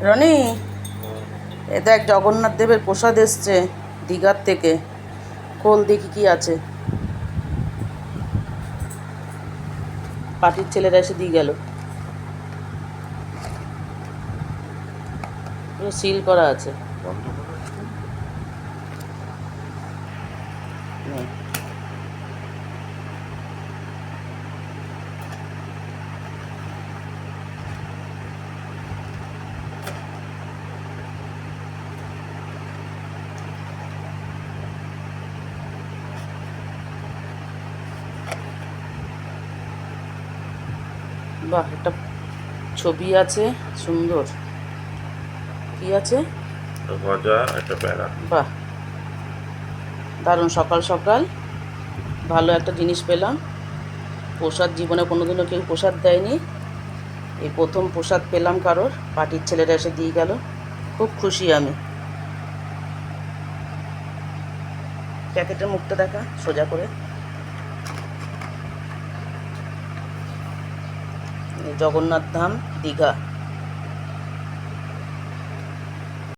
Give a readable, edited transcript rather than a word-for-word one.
রনি, এ দেখ জগন্নাথ দেবের প্রসাদ এসছে দীঘার থেকে। খোল দেখি কি আছে। পার্টির ছেলেরা এসে দিয়ে গেল। পুরো সিল করা আছে। নে। বাহ, একটা ছবি আছে সুন্দর। কি আছে? গজা, একটা প্যারা। বাহ, দারুণ। সকাল সকাল ভালো একটা জিনিস পেলাম। প্রসাদ জীবনে কোনোদিনও কেউ প্রসাদ দেয়নি, এই প্রথম প্রসাদ পেলাম কারোর। পার্টির ছেলেরা এসে দিয়ে গেল, খুব খুশি আমি। প্যাকেটের মুখটা দেখা সোজা করে। জগন্নাথ ধাম, দীঘা।